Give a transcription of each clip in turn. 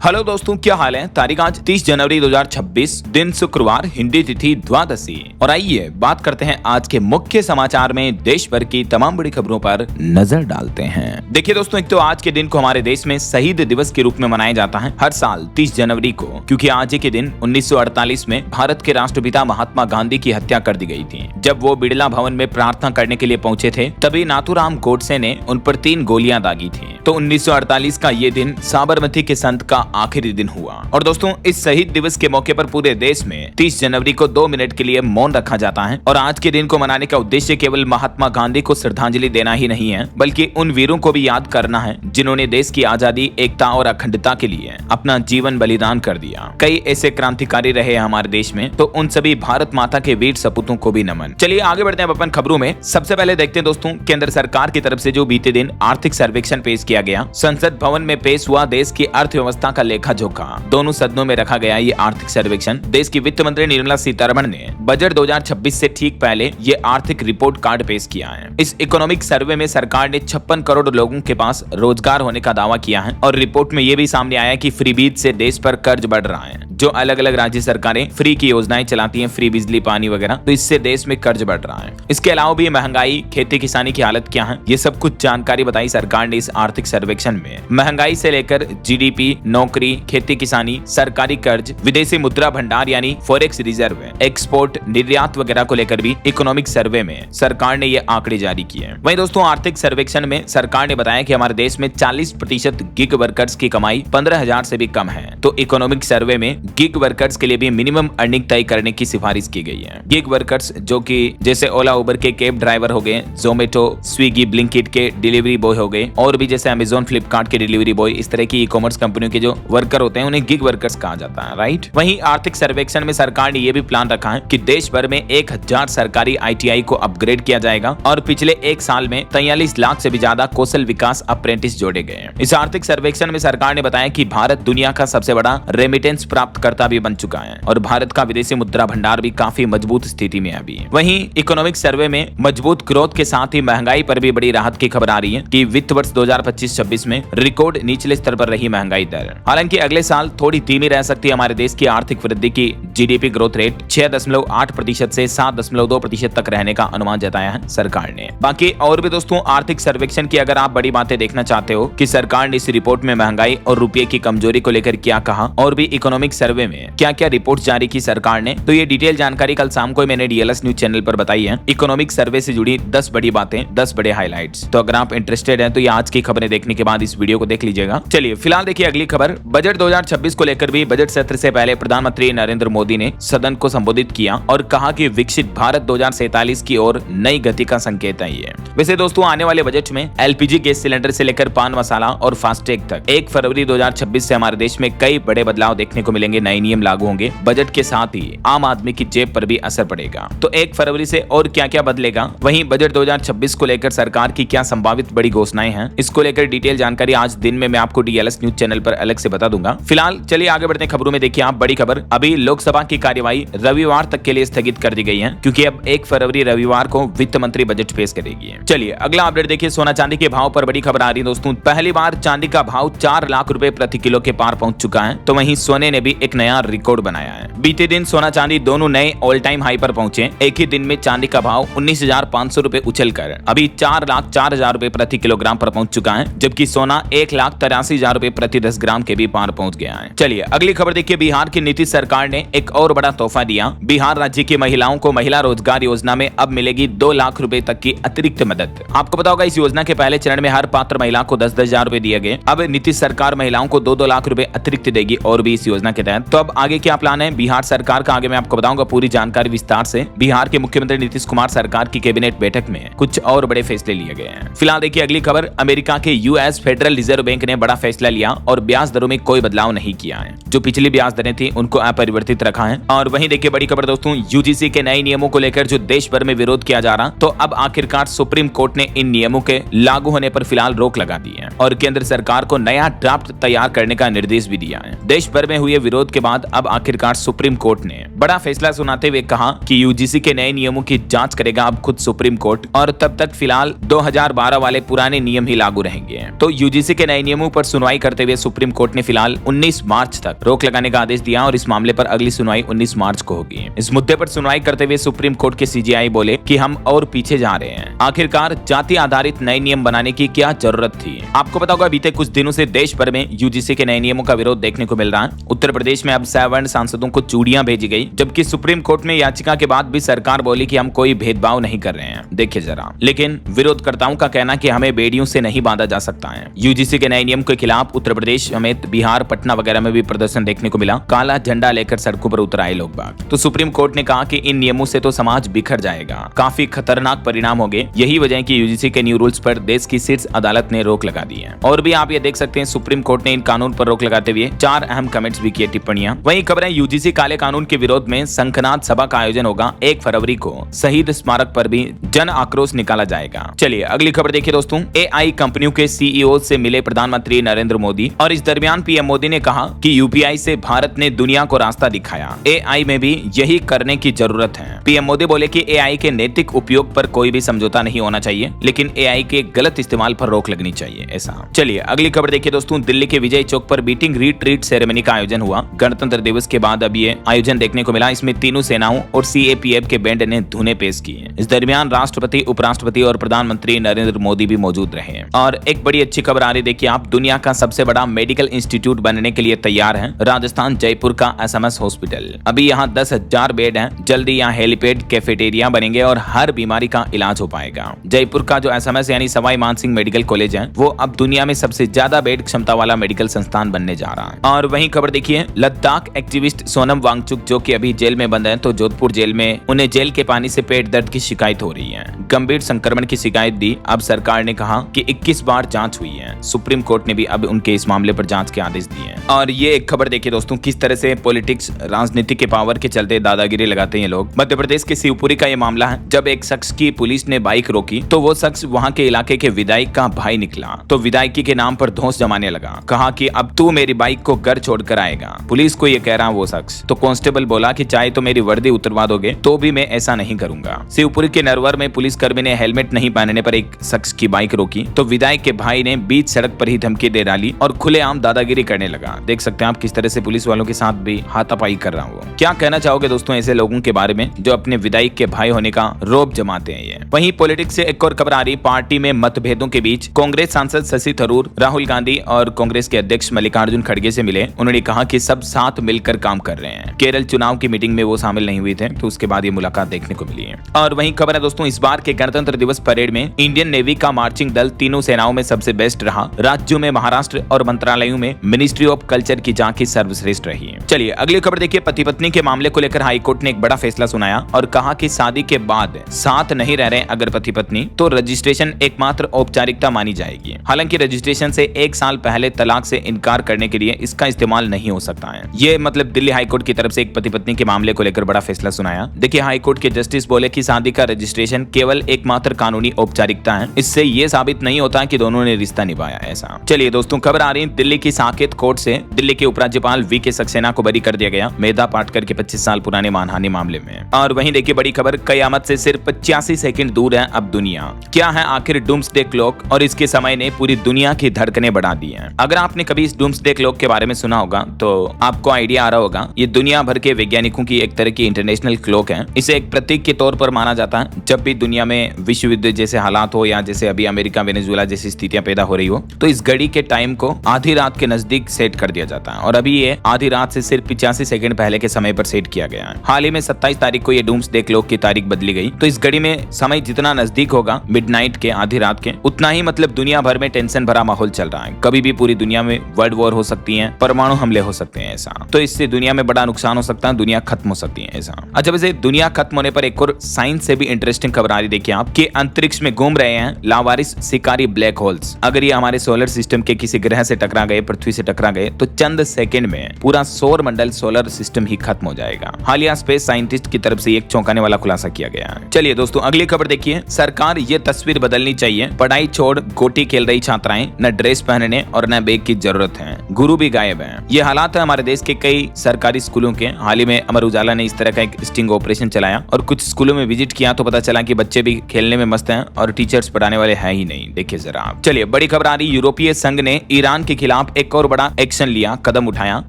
Hello दोस्तों, क्या हाल है। तारीख आज 30 जनवरी 2026, दिन शुक्रवार, हिंदी तिथि द्वादशी। और आइए बात करते हैं आज के मुख्य समाचार में देश भर की तमाम बड़ी खबरों पर नजर डालते हैं। देखिए दोस्तों, एक तो आज के दिन को हमारे देश में शहीद दिवस के रूप में मनाया जाता है हर साल 30 जनवरी को, क्योंकि आज के दिन 1948 में भारत के राष्ट्रपिता महात्मा गांधी की हत्या कर दी गई थी। जब वो बिड़ला भवन में प्रार्थना करने के लिए पहुंचे थे, तभी नाथूराम गोडसे ने उन पर 3 गोलियां दागी थी। तो 1948 का ये दिन साबरमती के संत का आखिरी दिन हुआ। और दोस्तों, इस शहीद दिवस के मौके पर पूरे देश में 30 जनवरी को 2 मिनट के लिए मौन रखा जाता है। और आज के दिन को मनाने का उद्देश्य केवल महात्मा गांधी को श्रद्धांजलि देना ही नहीं है, बल्कि उन वीरों को भी याद करना है जिन्होंने देश की आजादी, एकता और अखंडता के लिए अपना जीवन बलिदान कर दिया। कई ऐसे क्रांतिकारी रहे हैं हमारे देश में, तो उन सभी भारत माता के वीर सपूतों को भी नमन। चलिए आगे बढ़ते हैं अपन खबरों में। सबसे पहले देखते हैं दोस्तों, केंद्र सरकार की तरफ से जो बीते दिन आर्थिक सर्वेक्षण पेश किया गया। संसद भवन में पेश हुआ देश की अर्थव्यवस्था का लेखा जोखा। दोनों सदनों में रखा गया ये आर्थिक सर्वेक्षण। देश की वित्त मंत्री निर्मला सीतारमण ने बजट 2026 से ठीक पहले ये आर्थिक रिपोर्ट कार्ड पेश किया है। इस इकोनॉमिक सर्वे में सरकार ने 56 करोड़ लोगों के पास रोजगार होने का दावा किया है। और रिपोर्ट में ये भी सामने आया कि फ्री बीज से देश पर कर्ज बढ़ रहा है। जो अलग अलग राज्य सरकारें फ्री की योजनाएं चलाती हैं, फ्री बिजली पानी वगैरह, तो इससे देश में कर्ज बढ़ रहा है। इसके अलावा भी महंगाई, खेती किसानी की हालत क्या है, ये सब कुछ जानकारी बताई सरकार ने इस आर्थिक सर्वेक्षण में। महंगाई से लेकर जीडीपी, नौकरी, खेती किसानी, सरकारी कर्ज, विदेशी मुद्रा भंडार यानी फॉरेक्स रिजर्व, एक्सपोर्ट, निर्यात वगैरह को लेकर भी इकोनॉमिक सर्वे में सरकार ने ये आंकड़े जारी किए। वहीं दोस्तों, आर्थिक सर्वेक्षण में सरकार ने बताया कि हमारे देश में 40% गिग वर्कर्स की कमाई 15,000 से भी कम है। तो इकोनॉमिक सर्वे में गिग वर्कर्स के लिए भी मिनिमम अर्निंग तय करने की सिफारिश की गई है। गिग वर्कर्स जो कि जैसे ओला उबर के कैब ड्राइवर हो गए, जोमेटो, स्विगी, ब्लिंकिट के डिलीवरी बॉय हो गए, और भी जैसे अमेजोन, फ्लिपकार्ट के डिलीवरी बॉय, इस तरह की ई कॉमर्स कंपनियों के जो वर्कर होते हैं उन्हें गिग वर्कर्स कहा जाता है, राइट। वहीं आर्थिक सर्वेक्षण में सरकार ने यह भी प्लान रखा है कि देश भर में 1000 सरकारी ITI को अपग्रेड किया जाएगा। और पिछले 1 साल में 43 लाख से भी ज्यादा कौशल विकास अप्रेंटिस जोड़े गए। इस आर्थिक सर्वेक्षण में सरकार ने बताया कि भारत दुनिया का सबसे बड़ा रेमिटेंस प्राप्तकर्ता भी बन चुका है और भारत का विदेशी मुद्रा भंडार भी काफी मजबूत स्थिति में है अभी। वहीं इकोनॉमिक सर्वे में मजबूत ग्रोथ के साथ ही महंगाई पर भी बड़ी राहत की खबर आ रही है कि वित्त वर्ष 2025-26 में रिकॉर्ड निचले स्तर पर रही महंगाई दर। हालांकि अगले साल थोड़ी धीमी रह सकती है हमारे देश की आर्थिक वृद्धि की। जीडीपी ग्रोथ रेट 6.8% से 7.2% तक रहने का अनुमान जताया है सरकार ने। बाकी और भी दोस्तों, आर्थिक सर्वेक्षण की अगर आप बड़ी बातें देखना चाहते हो कि सरकार ने इस रिपोर्ट में महंगाई और रुपये की कमजोरी को लेकर क्या कहा, और भी इकोनॉमिक सर्वे में क्या क्या रिपोर्ट जारी की सरकार ने, तो ये डिटेल जानकारी कल शाम को मैंने DLS न्यूज चैनल पर बताई है। इकोनॉमिक सर्वे से जुड़ी 10 बड़ी बातें, 10 बड़े हाइलाइट्स। तो अगर आप इंटरेस्टेड हैं तो ये आज की खबरें देखने के बाद इस वीडियो को देख लीजिएगा। चलिए फिलहाल देखिए अगली खबर। बजट 2026 को लेकर भी बजट सत्र से पहले प्रधानमंत्री नरेंद्र मोदी ने सदन को संबोधित किया और कहा कि विकसित भारत 2047 की ओर नई गति का संकेत है ये। वैसे दोस्तों, आने वाले बजट में LPG गैस सिलेंडर से लेकर पान मसाला और फास्टैग तक 1 फरवरी 2026 से हमारे देश में कई बड़े बदलाव देखने को मिलेंगे। नए नियम लागू होंगे। बजट के साथ ही आम आदमी की जेब पर भी असर पड़ेगा। तो 1 फरवरी से और क्या क्या बदलेगा, वहीं बजट 2026 को लेकर सरकार की क्या संभावित बड़ी घोषणाएं हैं, इसको लेकर डिटेल जानकारी आज दिन में मैं आपको DLS न्यूज चैनल पर अलग से बता दूंगा। फिलहाल चलिए आगे बढ़ते हैं खबरों में। देखिए आप बड़ी खबर, अभी लोकसभा की कार्यवाही रविवार तक के लिए स्थगित कर दी गई है, क्योंकि अब 1 फरवरी रविवार को वित्त मंत्री बजट पेश करेगी। चलिए अगला अपडेट देखिए। सोना चांदी के भाव पर बड़ी खबर आ रही है दोस्तों। पहली बार चांदी का भाव 4 लाख रुपए प्रति किलो के पार पहुंच चुका है। तो वहीं सोने ने भी एक नया रिकॉर्ड बनाया है। बीते दिन सोना चांदी दोनों नए ऑल टाइम हाई पर पहुंचे। एक ही दिन में चांदी का भाव 19,500 रुपए उछलकर अभी 4,04,000 रुपए प्रति किलोग्राम पर पहुंच चुका है, जबकि सोना 1,83,000 रुपए प्रति 10 ग्राम के भी पार पहुंच गया है। चलिए अगली खबर देखिए। बिहार की नीतीश सरकार ने एक और बड़ा तोहफा दिया। बिहार राज्य की महिलाओं को महिला रोजगार योजना में अब मिलेगी 2 लाख रुपए तक की अतिरिक्त मदद। आपको पता होगा इस योजना के पहले चरण में हर पात्र महिला को 10-10 हजार रुपए दिए गए। अब नीतीश सरकार महिलाओं को 2-2 लाख रुपए अतिरिक्त देगी और भी इस योजना के तहत। तो अब आगे क्या प्लान है बिहार सरकार का, आगे मैं आपको बताऊंगा पूरी जानकारी विस्तार से। बिहार के मुख्यमंत्री नीतीश कुमार सरकार की कैबिनेट बैठक में कुछ और बड़े फैसले लिए गए हैं। फिलहाल देखिए अगली खबर। अमेरिका के US फेडरल रिजर्व बैंक ने बड़ा फैसला लिया और ब्याज दरों में कोई बदलाव नहीं किया है। जो पिछली ब्याज दरें थी उनको अपरिवर्तित रखा है। और वहीं देखिए बड़ी खबर दोस्तों, UGC के नए नियमों को लेकर जो देश भर में विरोध किया जा रहा, तो अब आखिरकार सुप्रीम कोर्ट ने इन नियमों के लागू होने पर फिलहाल रोक लगा दी है और केंद्र सरकार को नया ड्राफ्ट तैयार करने का निर्देश भी दिया है। देश भर में हुए विरोध के बाद अब आखिरकार सुप्रीम कोर्ट ने बड़ा फैसला सुनाते हुए कहा कि यूजीसी के नए नियमों की जांच करेगा अब खुद सुप्रीम कोर्ट, और तब तक फिलहाल 2012 वाले पुराने नियम ही लागू रहेंगे। तो यूजीसी के नए नियमों पर सुनवाई करते हुए सुप्रीम कोर्ट ने फिलहाल 19 मार्च तक रोक लगाने का आदेश दिया और इस मामले पर अगली सुनवाई 19 मार्च को होगी। इस मुद्दे पर सुनवाई करते हुए सुप्रीम कोर्ट के सीजेआई बोले कि हम और पीछे जा रहे हैं। आखिरकार जाति आधारित नए नियम बनाने की क्या जरूरत थी? आपको पता होगा बीते कुछ दिनों से देश भर में यूजीसी के नए नियमों का विरोध देखने को मिल रहा है। उत्तर प्रदेश में अब सवर्ण सांसदों को चूड़ियां भेजी गई, जबकि सुप्रीम कोर्ट में याचिका के बाद भी सरकार बोली कि हम कोई भेदभाव नहीं कर रहे हैं। देखिए जरा, लेकिन विरोधकर्ताओं का कहना कि हमें बेड़ियों से नहीं बांधा जा सकता है। यूजीसी के नए नियम के खिलाफ उत्तर प्रदेश समेत बिहार, पटना वगैरह में भी प्रदर्शन देखने को मिला। काला झंडा लेकर सड़कों पर उतर आए लोग बाग। तो सुप्रीम कोर्ट ने कहा कि इन नियमों से तो समाज बिखर जाएगा, काफी खतरनाक परिणाम होंगे। यही वजह है कि यूजीसी के न्यू रूल्स पर देश की शीर्ष अदालत ने रोक लगा दी है। और भी आप ये देख सकते हैं, सुप्रीम कोर्ट ने इन कानून पर रोक लगाते हुए 4 अहम कमेंट्स भी किए, टिप्पणियां। वहीं खबर है यूजीसी काले कानून के विरोध में शंखनाद सभा का आयोजन होगा 1 फरवरी को। शहीद स्मारक पर भी जन आक्रोश निकाला जाएगा। चलिए अगली खबर देखिए दोस्तों। एआई कंपनियों के सीईओ से मिले प्रधानमंत्री नरेंद्र मोदी, और इस दरमियान पीएम मोदी ने कहा कि यूपीआई से भारत ने दुनिया को रास्ता दिखाया, एआई में भी यही करने की जरूरत है। पीएम मोदी बोले कि एआई के नैतिक उपयोग पर कोई भी समझौता नहीं होना चाहिए, लेकिन एआई के गलत इस्तेमाल पर रोक लगनी चाहिए, ऐसा। चलिए अगली खबर देखिए दोस्तों। दिल्ली के विजय चौक पर बीटिंग रिट्रीट सेरेमनी का आयोजन हुआ। गणतंत्र दिवस के बाद अब ये आयोजन देखने को मिला। इसमें तीनों सेनाओं और सीएपीएफ के बैंड ने धुनें पेश की। इस दरमियान राष्ट्रपति, उपराष्ट्रपति और प्रधानमंत्री नरेंद्र मोदी भी मौजूद रहे। और एक बड़ी अच्छी खबर आ रही, देखिए आप, दुनिया का सबसे बड़ा मेडिकल इंस्टीट्यूट बनने के लिए तैयार है राजस्थान जयपुर का एसएमएस हॉस्पिटल। अभी यहाँ 10,000 बेड हैं। जल्दी यहाँ हेलीपैड, कैफेटेरिया बनेंगे और हर बीमारी का इलाज हो पाएगा। जयपुर का जो एसएमएस यानी सवाई मानसिंह मेडिकल कॉलेज है, वो अब दुनिया में सबसे ज्यादा बेड क्षमता वाला मेडिकल संस्थान बनने जा रहा है। और वहीं खबर देखिए, लद्दाख एक्टिविस्ट सोनम वांगचुक जो कि अभी जेल में बंद है, तो जोधपुर जेल में उन्हें जेल के पानी से पेट दर्द की शिकायत हो रही है। गंभीर संक्रमण की शिकायत दी। अब सरकार ने कहा कि 21 बार जांच हुई है। सुप्रीम कोर्ट ने भी अब उनके इस मामले पर जांच के आदेश दिए हैं। और ये एक खबर देखिए दोस्तों, किस तरह से पॉलिटिक्स, राजनीति के पावर के चलते दादागिरी लगाते हैं लोग। मध्य प्रदेश के शिवपुरी का ये मामला है। जब एक शख्स की पुलिस ने बाइक रोकी तो वो शख्स वहाँ के इलाके के विधायक का भाई निकला, तो विधायकी के नाम पर धौंस जमाने लगा। कहा कि अब तू मेरी बाइक को घर छोड़कर आएगा। पुलिस को ये कह रहा वो शख्स, तो कांस्टेबल बोला कि चाहे तो मेरी वर्दी उतरवा दोगे तो भी मैं ऐसा नहीं करूंगा। शिवपुरी के नरवर में पुलिसकर्मी ने हेलमेट नहीं पहनने पर एक शख्स की बाइक रोकी, तो विधायक के भाई ने बीच सड़क पर ही धमकी दे डाली और खुलेआम दादागिरी करने लगा। देख सकते हैं आप किस तरह से पुलिस वालों के साथ भी हाथापाई कर रहा हूँ। क्या कहना चाहोगे दोस्तों ऐसे लोगों के बारे में जो अपने विधायक के भाई होने का रोब जमाते हैं? ये वहीं पॉलिटिक्स से एक और खबर आ रही, पार्टी में मतभेदों के बीच कांग्रेस सांसद शशि थरूर राहुल गांधी और कांग्रेस के अध्यक्ष मल्लिकार्जुन खड़गे से मिले। उन्होंने कहा कि सब साथ मिलकर काम कर रहे हैं। केरल चुनाव की मीटिंग में वो शामिल नहीं हुए थे, तो उसके बाद ये मुलाकात देखने को मिली है। और वहीं खबर है दोस्तों, इस बार के गणतंत्र दिवस परेड में इंडियन नेवी का मार्चिंग दल तीनों सेनाओं में सबसे बेस्ट रहा। राज्यों में महाराष्ट्र और मंत्रालयों में मिनिस्ट्री ऑफ कल्चर की झांकी सर्वश्रेष्ठ रही है। चलिए अगली खबर देखिए। पति पत्नी के मामले को लेकर हाईकोर्ट ने एक बड़ा फैसला सुनाया और कहा कि शादी के बाद साथ नहीं रह रहे अगर पति पत्नी, तो रजिस्ट्रेशन एकमात्र औपचारिकता मानी जाएगी। हालांकि रजिस्ट्रेशन से 1 साल पहले तलाक से इनकार करने के लिए इसका इस्तेमाल नहीं हो सकता है। ये मतलब दिल्ली हाईकोर्ट की तरफ से एक पति पत्नी के मामले को लेकर बड़ा फैसला सुनाया। देखिए हाईकोर्ट के जस्टिस बोले कि शादी का रजिस्ट्रेशन केवल एकमात्र कानूनी औपचारिकता है, इससे ये साबित नहीं होता कि दोनों ने रिश्ता निभाया ऐसा। चलिए दोस्तों, खबर आ रही है दिल्ली की साकेत कोर्ट से। दिल्ली के उपराज्यपाल वी.के. सक्सेना को बरी कर दिया गया मेधा पाटकर के 25 साल पुराने मानहानि मामले में। और वहीं देखिए बड़ी खबर, कयामत से सिर्फ 85 सेकंड दूर है अब दुनिया। क्या है आखिर डूम्सडे क्लॉक और इसके समय ने पूरी दुनिया की धड़कनें बढ़ा दी हैं। अगर आपने कभी इस डूम्सडे क्लॉक के बारे में सुना होगा तो आपको आइडिया आ रहा होगा। ये दुनिया भर के वैज्ञानिकों की एक तरह की इंटरनेशनल क्लॉक है। इसे एक प्रतीक के तौर पर माना जाता है। जब भी दुनिया में विश्व युद्ध जैसे हालात हो या जैसे अभी अमेरिका वेनेजुएला जैसी स्थितियां पैदा हो रही हो, तो इस घड़ी के टाइम को आधी रात के नजदीक सेट कर दिया जाता है। और अभी ये आधी रात से सिर्फ 85 सेकंड पहले के समय पर सेट किया गया है। हाल ही में 27 तारीख को ये डूम्सडे क्लॉक की तारीख बदली गई। तो इस घड़ी में समय जितना नजदीक होगा मिडनाइट के, आधी रात के, उतना ही मतलब दुनिया भर में टेंशन भरा माहौल चल रहा है। कभी भी पूरी दुनिया में वर्ल्ड वॉर हो सकती है, परमाणु हमले हो सकते हैं ऐसा। तो इससे दुनिया में बड़ा नुकसान हो सकता है, दुनिया खत्म हो सकती है ऐसा। अच्छा वैसे दुनिया खत्म होने पर एक और साइंस से भी इंटरेस्टिंग खबर आ रही, देखिए आप, कि अंतरिक्ष में घूम रहे हैं लावारिस शिकारी ब्लैक होल्स। अगर ये हमारे सोलर सिस्टम के किसी ग्रह से टकरा गए, पृथ्वी से टकरा गए, तो चंद सेकंड में पूरा सौर मंडल, सोलर सिस्टम ही खत्म हो जाएगा। हालिया स्पेस साइंटिस्ट की तरफ से एक चौंकाने वाला खुलासा किया गया है। चलिए दोस्तों अगली खबर देखिए। सरकार ये तस्वीर बदलनी चाहिए। पढ़ाई छोड़ गोटी खेल रही छात्राएं, न ड्रेस पहनने और न बैग की जरूरत है। गुरु भी गायब है। ये हालात है हमारे देश के कई सरकारी स्कूलों के। हाल ही में अमर उजाला ने इस तरह का एक स्टिंग ऑपरेशन चलाया और कुछ स्कूलों में विजिट किया तो पता चला कि बच्चे भी खेलने में मस्त हैं और टीचर्स पढ़ाने वाले हैं ही नहीं। देखिए जरा आप। चलिए बड़ी खबर आ रही, यूरोपीय संघ ने ईरान के खिलाफ एक और बड़ा एक्शन लिया, कदम उठाया।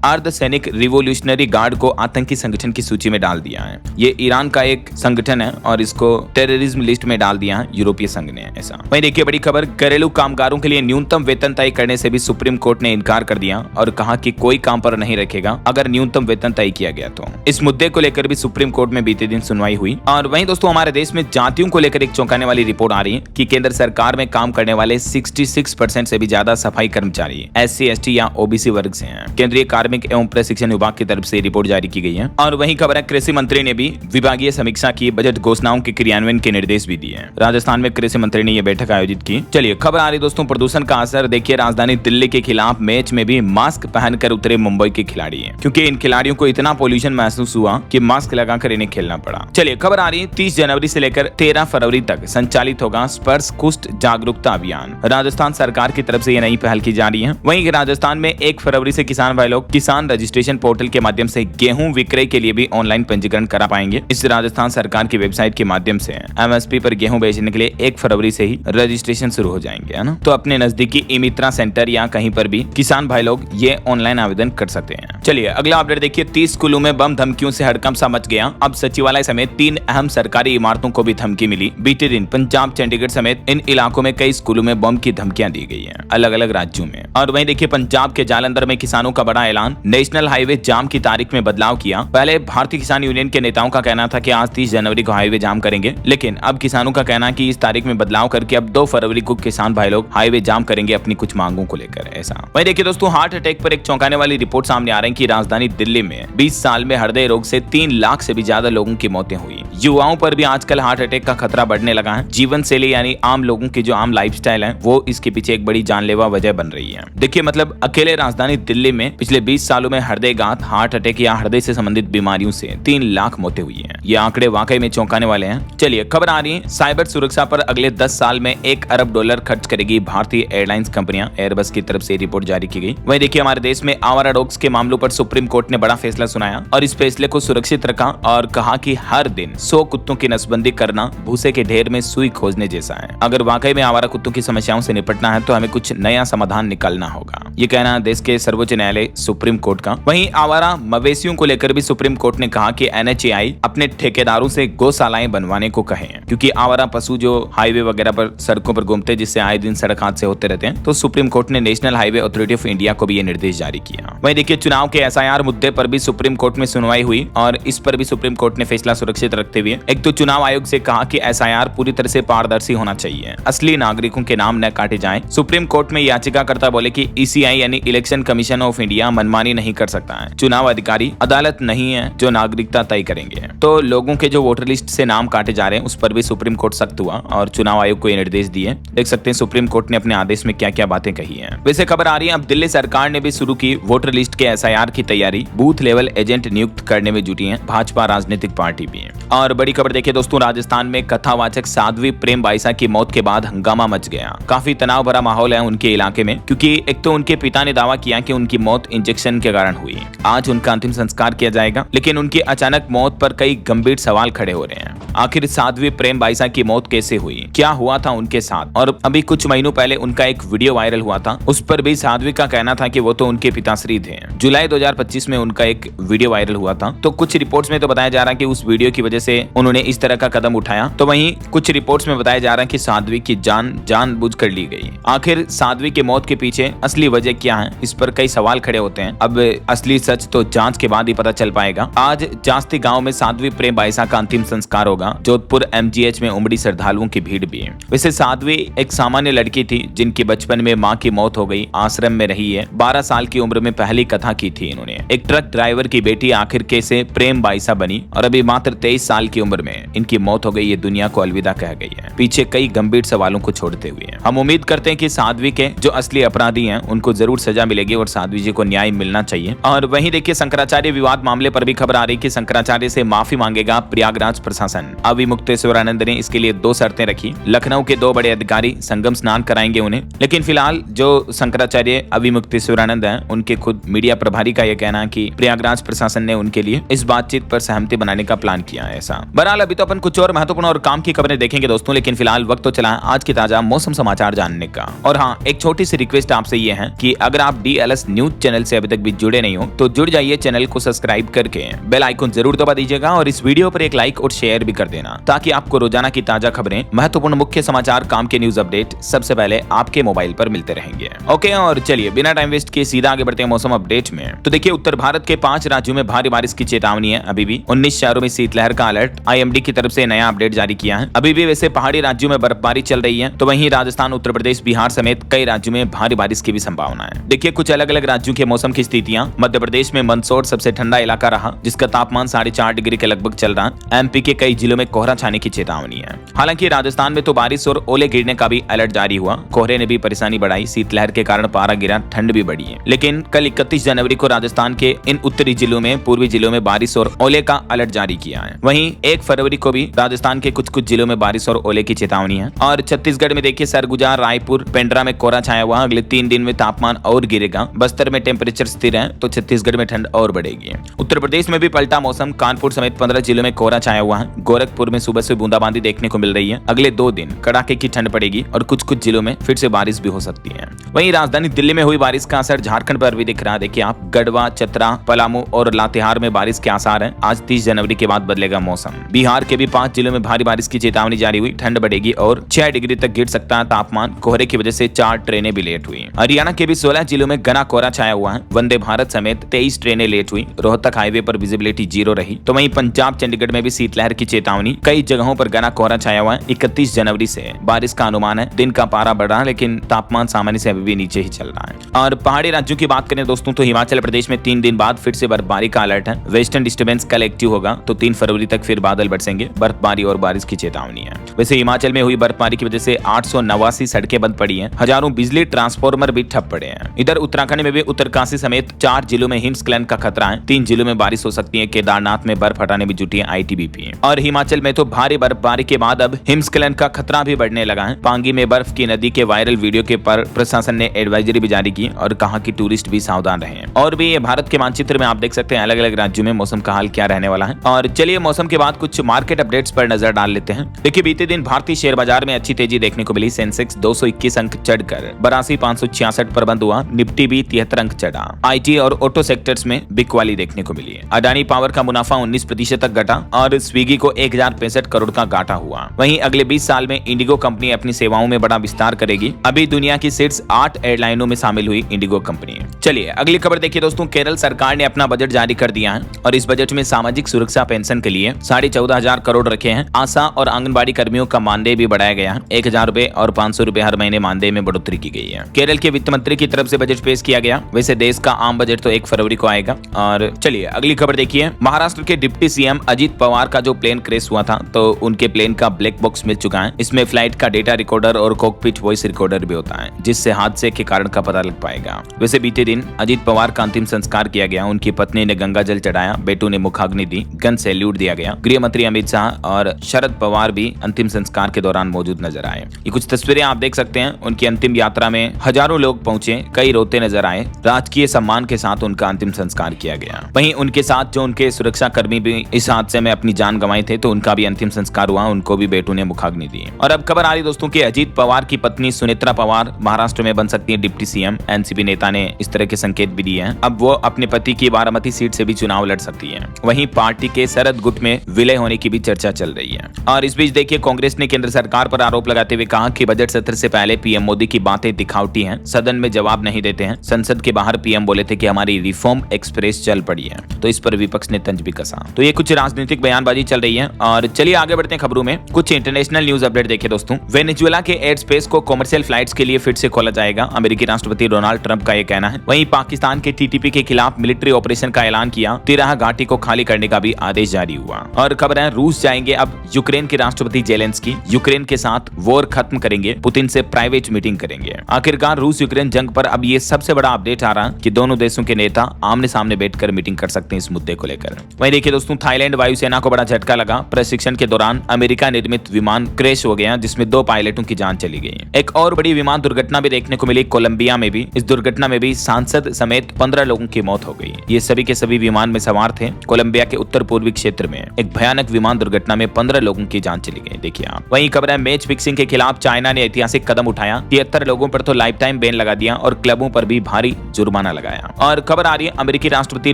अर्धसैनिक रिवोल्यूशनरी गार्ड को आतंकी संगठन की सूची में डाल दिया है। ये ईरान का एक संगठन है और इसको टेररिज्म लिस्ट में डाल दिया है यूरोपीय संघ ने ऐसा। वहीं देखिए बड़ी खबर, घरेलू कामगारों के लिए न्यूनतम वेतन तय करने से भी सुप्रीम कोर्ट ने इनकार कर दिया और कहा कि कोई काम पर नहीं रखेगा अगर न्यूनतम वेतन तय किया गया तो। इस मुद्दे को लेकर भी सुप्रीम कोर्ट में बीते दिन सुनवाई हुई। और वहीं दोस्तों हमारे देश में जातियों को लेकर एक चौंकाने वाली रिपोर्ट आ रही है कि केंद्र सरकार में काम करने वाले 66% से भी ज्यादा सफाई कर्मचारी SC ST या OBC वर्ग से हैं। केंद्रीय कार्मिक एवं प्रशिक्षण विभाग की तरफ से रिपोर्ट जारी की गई है। और वहीं खबर है, कृषि मंत्री ने भी विभागीय समीक्षा की, बजट घोषणाओं के क्रियान्वयन के निर्देश भी दिए। राजस्थान में कृषि मंत्री ने यह बैठक आयोजित की। चलिए खबर आ रही दोस्तों, प्रदूषण का असर। देखिए राजधानी दिल्ली के खिलाफ मैच में भी मास्क पहनकर उतरे मुंबई के खिलाड़ी हैं, क्योंकि इन खिलाड़ियों को इतना पोल्यूशन महसूस हुआ कि मास्क लगाकर इन्हें खेलना पड़ा। चलिए खबर आ रही है, 30 जनवरी से लेकर 13 फरवरी तक संचालित होगा स्पर्श कुष्ठ जागरूकता अभियान। राजस्थान सरकार की तरफ से ये नई पहल की जा रही है। वहीं राजस्थान में 1 फरवरी से किसान भाई लोग किसान रजिस्ट्रेशन पोर्टल के माध्यम से गेहूं विक्रय के लिए भी ऑनलाइन पंजीकरण करा पाएंगे। इस राजस्थान सरकार की वेबसाइट के माध्यम से MSP पर गेहूं बेचने के लिए 1 फरवरी से ही रजिस्ट्रेशन शुरू हो जाएंगे, है ना। तो अपने नजदीकी ई-मित्रा सेंटर या कहीं पर भी किसान भाई लोग ये ऑनलाइन आवेदन कर सकते हैं। चलिए अगला अपडेट देखिए, 30 स्कूलों में बम धमकियों से हड़कंप सा मच गया। अब सचिवालय समेत 3 अहम सरकारी इमारतों को भी धमकी मिली। बीते दिन पंजाब, चंडीगढ़ समेत इन इलाकों में कई स्कूलों में बम की धमकियां दी गई हैं, अलग अलग राज्यों में। और वहीं देखिए पंजाब के जालंधर में किसानों का बड़ा ऐलान, नेशनल हाईवे जाम की तारीख में बदलाव किया। पहले भारतीय किसान यूनियन के नेताओं का कहना था कि आज 30 जनवरी को हाईवे जाम करेंगे, लेकिन अब किसानों का कहना है कि इस तारीख में बदलाव करके अब 2 फरवरी को किसान भाई लोग हाईवे जाम करेंगे अपनी कुछ मांगों को लेकर ऐसा। वहीं देखिए दोस्तों, हार्ट अटैक पर एक चौंकाने वाली रिपोर्ट सामने आ रही है कि राजधानी दिल्ली में 20 साल में हृदय रोग से 3 लाख से भी ज्यादा लोगों की मौतें हुई। युवाओं पर भी आजकल हार्ट अटैक का खतरा बढ़ने लगा है। जीवन शैली यानी आम लोगों की जो आम लाइफस्टाइल है वो इसके पीछे एक बड़ी जानलेवा वजह बन रही है। देखिए मतलब अकेले राजधानी दिल्ली में पिछले 20 सालों में हृदयघात, हार्ट अटैक या हृदय से संबंधित बीमारियों से 3 लाख मौतें हुई हैं। ये आंकड़े वाकई में चौंकाने वाले हैं। चलिए खबर आ रही है, साइबर सुरक्षा पर अगले 10 साल में $1 अरब खर्च करेगी भारतीय एयरलाइंस कंपनियां, एयरबस की तरफ से रिपोर्ट जारी की गई। वहीं देखिए हमारे देश में आवारा डॉग्स के मामलों पर सुप्रीम कोर्ट ने बड़ा फैसला सुनाया और इस फैसले को सुरक्षित रखा और कहा कि हर दिन 100 कुत्तों की नसबंदी करना भूसे के ढेर में सुई खोजने जैसा है। अगर वाकई में आवारा कुत्तों की समस्याओं से निपटना है तो हमें कुछ नया समाधान निकालना होगा, ये कहना देश के सर्वोच्च न्यायालय सुप्रीम कोर्ट का। वहीं आवारा मवेशियों को लेकर भी सुप्रीम कोर्ट ने कहा कि NHAI अपने ठेकेदारों से गौशालाएं बनवाने को कहे, क्योंकि आवारा पशु जो हाईवे वगैरह पर सड़कों पर घूमते जिससे आए दिन सड़क हादसे होते रहते हैं, तो सुप्रीम कोर्ट ने national highway authority of India को भी ये निर्देश जारी किया। वहीं देखिए चुनाव के SIR मुद्दे पर भी सुप्रीम कोर्ट में सुनवाई हुई और इस पर भी सुप्रीम कोर्ट ने फैसला सुरक्षित रखते हुए एक तो चुनाव आयोग से कहा कि SIR पूरी तरह से पारदर्शी होना चाहिए, असली नागरिकों के नाम न काटे जाएं। सुप्रीम कोर्ट में याचिकाकर्ता बोले कि ECI यानी इलेक्शन कमीशन ऑफ इंडिया मनमानी नहीं कर सकता है। चुनाव अधिकारी अदालत नहीं है जो नागरिकता तय करेंगे। तो लोगों के जो वोटर लिस्ट से नाम काटे जा रहे हैं उस पर भी सुप्रीम कोर्ट सख्त हुआ और चुनाव आयोग को ये निर्देश दिए। देख सकते हैं सुप्रीम कोर्ट ने अपने आदेश में क्या क्या बातें कही है। वैसे खबर आ रही है अब दिल्ली सरकार ने भी शुरू की वोटर लिस्ट के SIR की तैयारी, बूथ लेवल एजेंट नियुक्त करने में जुटी है भाजपा राजनीतिक पार्टी भी है। और बड़ी खबर देखिए दोस्तों, राजस्थान में कथावाचक साध्वी प्रेम बाईसा की मौत के बाद हंगामा मच गया। काफी तनाव भरा माहौल है उनके इलाके में, क्योंकि एक तो उनके पिता ने दावा किया कि उनकी मौत इंजेक्शन के कारण हुई। आज उनका अंतिम संस्कार किया जाएगा, लेकिन उनकी अचानक मौत पर कई गंभीर सवाल खड़े हो रहे हैं। आखिर साध्वी प्रेम बाईसा की मौत कैसे हुई, क्या हुआ था उनके साथ? और अभी कुछ महीनों पहले उनका एक वीडियो वायरल हुआ था, उस पर भी साध्वी का कहना था कि वो तो उनके पिताश्री थे। जुलाई 2025 में उनका एक वीडियो वायरल हुआ था, तो कुछ रिपोर्ट्स में तो बताया जा रहा है कि उस वीडियो की वजह से उन्होंने इस तरह का कदम उठाया, तो वहीं कुछ रिपोर्ट्स में बताया जा रहा है कि साध्वी की जान जानबूझकर ली गई। आखिर साध्वी की मौत के पीछे असली वजह क्या है, इस पर कई सवाल खड़े होते हैं। अब असली सच तो जांच के बाद ही पता चल पाएगा। आज जास्ती गांव में साध्वी प्रेम बाईसा का अंतिम संस्कार होगा। जोधपुर MGH में उमड़ी श्रद्धालुओं की भीड़ भी है। वैसे साध्वी एक सामान्य लड़की थी जिनकी बचपन में मां की मौत हो गई, आश्रम में रही है। 12 साल की उम्र में पहली कथा की थी इन्होंने। एक ट्रक ड्राइवर की बेटी आखिर कैसे प्रेम बाईसा बनी और अभी मात्र 23 साल की उम्र में इनकी मौत हो गई। ये दुनिया को अलविदा कह गई है, पीछे कई गंभीर सवालों को छोड़ते हुए। हम उम्मीद करते हैं कि साध्वी के जो असली अपराधी हैं उनको जरूर सजा मिलेगी और साध्वी जी को न्याय मिलना चाहिए। और वहीं देखिए शंकराचार्य विवाद मामले पर भी खबर आ रही कि शंकराचार्य से माफी मांगेगा प्रयागराज प्रशासन। अभी मुक्तेश्वरानंद ने इसके लिए 2 शर्तें रखी। लखनऊ के 2 बड़े अधिकारी संगम स्नान कराएंगे उन्हें, लेकिन फिलहाल जो शंकराचार्य अभी मुक्तेश्वरानंद हैं उनके खुद मीडिया प्रभारी का यह कहना है कि प्रयागराज प्रशासन ने उनके लिए इस बातचीत पर सहमति बनाने का प्लान किया है। ऐसा बहरहाल अभी तो अपन कुछ और महत्वपूर्ण और काम की खबरें देखेंगे दोस्तों, लेकिन फिलहाल वक्त तो चला है आज की ताजा मौसम समाचार जानने का। और हाँ, एक छोटी सी रिक्वेस्ट आपसे ये है कि अगर आप DLS न्यूज चैनल से अभी तक भी जुड़े नहीं हो तो जुड़ जाइए, चैनल को सब्सक्राइब करके बेल आइकन जरूर दबा दीजिएगा और इस वीडियो पर एक लाइक और शेयर भी कर देना, ताकि आपको रोजाना की ताजा खबरें, महत्वपूर्ण मुख्य समाचार, काम के न्यूज अपडेट सबसे पहले आपके मोबाइल पर मिलते रहेंगे। ओके, और चलिए बिना टाइम वेस्ट किए सीधा आगे बढ़ते हैं मौसम अपडेट में। तो देखिए, उत्तर भारत के 5 राज्यों में भारी बारिश की चेतावनी है। अभी भी 19 शहरों में शीतलहर का अलर्ट IMD की तरफ से नया अपडेट जारी किया है। अभी भी वैसे पहाड़ी राज्यों में बर्फबारी चल रही है, तो वहीं राजस्थान, उत्तर प्रदेश, बिहार समेत कई राज्यों में भारी बारिश की भी संभावना है। देखिए कुछ अलग अलग राज्यों के मौसम की स्थितियां। मध्य प्रदेश में मंदसौर सबसे ठंडा इलाका रहा, जिसका तापमान 4.5 डिग्री के लगभग चल रहा है। MP के कई जिलों में कोहरा छाने की चेतावनी है। हालांकि राजस्थान में तो बारिश और ओले गिरने का भी अलर्ट जारी हुआ। कोहरे ने भी परेशानी बढ़ाई, शीतलहर के कारण पारा गिरा, ठंड भी बढ़ी है। लेकिन कल 31 जनवरी को राजस्थान के इन उत्तरी जिलों में, पूर्वी जिलों में बारिश और ओले का अलर्ट जारी किया है। वहीं 1 फरवरी को भी राजस्थान के कुछ जिलों में बारिश और ओले की चेतावनी है। और छत्तीसगढ़ में देखिए सरगुजा, रायपुर, पेंड्रा में कोहरा छाया हुआ। अगले 3 दिन में तापमान और गिरेगा। बस्तर में टेम्परेचर स्थिर है, तो छत्तीसगढ़ में ठंड और बढ़ेगी। उत्तर प्रदेश में भी पलटा मौसम। कानपुर समेत 15 जिलों में कोहरा छाया हुआ है। गोरखपुर में सुबह से बूंदाबांदी देखने को मिल रही है। अगले 2 दिन कड़ाके की ठंड पड़ेगी और कुछ जिलों में फिर से बारिश भी हो सकती है। वहीं राजधानी दिल्ली में हुई बारिश का असर झारखंड पर भी दिख रहा है। देखिए आप, गढ़वा, चतरा, पलामू और लातेहार में बारिश के आसार हैं। आज 30 जनवरी के बाद बदलेगा मौसम। बिहार के भी 5 जिलों में भारी बारिश की चेतावनी जारी हुई। ठंड बढ़ेगी और 6 डिग्री तक गिर सकता है तापमान। कोहरे की वजह से 4 ट्रेनें भी लेट हुई। हरियाणा के भी 16 जिलों में घना कोहरा छाया हुआ है। वंदे भारत समेत 23 ट्रेनें लेट हुई। रोहतक हाईवे पर विजिबिलिटी 0 रही। तो वहीं पंजाब, चंडीगढ़ में भी शीतलहर की चेतावनी। कई जगहों पर घना कोहरा छाया हुआ है। 31 जनवरी से बारिश का अनुमान है। दिन का पारा बढ़ रहा है, लेकिन तापमान सामान्य से अभी भी नीचे ही चल रहा है। और पहाड़ी राज्यों की बात करें दोस्तों, तो हिमाचल प्रदेश में 3 दिन बाद फिर से बर्फबारी का अलर्ट है। वेस्टर्न डिस्टर्बेंस कल एक्टिव होगा, तो 3 फरवरी तक फिर बादल बरसेंगे। बर्फबारी और बारिश की चेतावनी है। वैसे हिमाचल में हुई बर्फबारी की वजह से 889 सड़कें बंद पड़ी हैं। हजारों बिजली ट्रांसफार्मर भी ठप पड़े हैं। इधर उत्तराखंड में भी उत्तरकाशी समेत 4 जिलों में हिमस्खलन का खतरा है। 3 जिलों में बारिश हो सकती है। केदारनाथ में बर्फ हटाने में जुटी है ITBP। और हिमाचल में तो भारी बर्फबारी के बाद अब हिमस्खलन का खतरा भी बढ़ने लगा है। पांगी में बर्फ की नदी के वायरल वीडियो के पर प्रशासन ने एडवाइजरी भी जारी की और कहा कि टूरिस्ट भी सावधान रहें। और भी ये भारत के मानचित्र में आप देख सकते हैं अलग अलग राज्यों में मौसम का हाल क्या रहने वाला है। और चलिए मौसम के बाद कुछ मार्केट अपडेट्स पर नजर डाल लेते हैं। देखिए बीते दिन भारतीय शेयर बाजार में अच्छी तेजी देखने को मिली। सेंसेक्स 221 अंक चढ़कर 82,566 पर बंद हुआ। निफ्टी भी 73 अंक चढ़ा। IT और ऑटो सेक्टर्स में बिकवाली देखने को मिली। अडानी पावर का मुनाफा 19% तक घटा और स्विगी को 1065 करोड़ का घाटा हुआ। वहीं अगले 20 साल में इंडिगो कंपनी अपनी सेवाओं में बड़ा विस्तार करेगी। अभी दुनिया की शीर्ष 8 एयरलाइनों में शामिल हुई इंडिगो कंपनी। चलिए अगली खबर देखिए दोस्तों। केरल सरकार ने अपना बजट जारी कर दिया है और इस बजट में सामाजिक सुरक्षा पेंशन के लिए 14,500 करोड़ रखे हैं। आशा और आंगनबाड़ी कर्मियों का मानदेय भी बढ़ाया गया है। 1,000 रुपए और 500 रुपए हर महीने मानदेय में बढ़ोतरी की गई है। केरल के वित्त मंत्री की तरफ से बजट पेश किया गया। वैसे देश का आम बजट तो 1 फरवरी को आएगा। और चलिए अगली खबर देखिए। महाराष्ट्र के डिप्टी CM अजीत पवार का जो प्लेन क्रैश हुआ था, तो उनके प्लेन का ब्लैक बॉक्स मिल चुका है। इसमें फ्लाइट का डेटा रिकॉर्डर और कॉकपिट वॉइस रिकॉर्डर भी होता है, जिससे हादसे के कारण का पता लग पाएगा। वैसे बीते दिन अजीत पवार का अंतिम संस्कार किया गया। उनकी पत्नी ने गंगा जल चढ़ाया, बेटू ने मुखाग्नि दी, गन सैल्यूट दिया गया। गृह मंत्री अमित शाह और शरद पवार भी अंतिम संस्कार के दौरान मौजूद नजर आए। ये कुछ तस्वीरें आप देख सकते हैं। उनकी अंतिम यात्रा में हजारों लोग पहुंचे, कई रोते नजर आए। राजकीय सम्मान के साथ उनका अंतिम संस्कार किया गया। वहीं उनके साथ जो उनके सुरक्षा कर्मी भी इस हादसे में अपनी जान गंवाई थे, तो उनका भी अंतिम संस्कार हुआ। उनको भी बेटू ने मुखाग्नि दी। और अब खबर आ रही दोस्तों की अजीत पवार की पत्नी सुनेत्रा पवार महाराष्ट्र में बन सकती है डिप्टी CM। NCP नेता ने इस तरह के संकेत भी दिए हैं। अब वो अपने पति की बारामती सीट से भी चुनाव लड़ सकती है। वहीं पार्टी के शरद गुट में विलय होने की भी चर्चा चल रही है। और इस बीच देखिए कांग्रेस ने केंद्र सरकार पर आरोप लगाते हुए कहा कि बजट सत्र से पहले PM मोदी की बातें दिखावटी हैं, सदन में जवाब नहीं देते हैं। संसद के बाहर PM बोले थे कि हमारी रिफॉर्म एक्सप्रेस चल पड़ी है, तो इस पर विपक्ष ने तंज भी कसा। तो ये कुछ राजनीतिक बयानबाजी चल रही है। और चलिए आगे बढ़ते हैं खबरों में। कुछ इंटरनेशनल न्यूज अपडेट देखिए दोस्तों। वेनेजुएला के एयर स्पेस को कमर्शियल फ्लाइट्स के लिए फिर से खोला जाएगा, अमेरिकी राष्ट्रपति डोनाल्ड ट्रंप का यह कहना है। वहीं पाकिस्तान के TTP के खिलाफ मिलिट्री ऑपरेशन का ऐलान किया। तिराहा घाटी को खाली करने का भी आदेश जारी हुआ। और खबर है रूस जाएंगे अब यूक्रेन के राष्ट्रपति जेलेंस्की। यूक्रेन के साथ वॉर खत्म करेंगे, पुतिन से प्राइवेट मीटिंग करेंगे। आखिरकार रूस यूक्रेन जंग पर अब ये सबसे बड़ा अपडेट आ रहा है कि दोनों देशों के नेता आमने सामने बैठकर मीटिंग कर सकते हैं इस मुद्दे को लेकर। वहीं देखिए दोस्तों, थाईलैंड वायुसेना को बड़ा झटका लगा। प्रशिक्षण के दौरान अमेरिका निर्मित विमान क्रैश हो गया, जिसमें 2 पायलटों की जान चली गई। एक और बड़ी विमान दुर्घटना भी देखने को मिली कोलंबिया में भी। इस दुर्घटना में भी सांसद समेत 15 लोगों की मौत हो गई। ये सभी के सभी विमान में सवार थे। कोलंबिया के उत्तर पूर्वी क्षेत्र में एक भयानक विमान दुर्घटना में 15 लोगों की जान चली गई। देखिए आप। वहीं खबर है मैच फिक्सिंग के खिलाफ चाइना ने ऐतिहासिक कदम उठाया। 73 लोगों पर तो लाइफ टाइम बैन लगा दिया और क्लबों पर भी भारी जुर्माना लगाया। और खबर आ रही है अमेरिकी राष्ट्रपति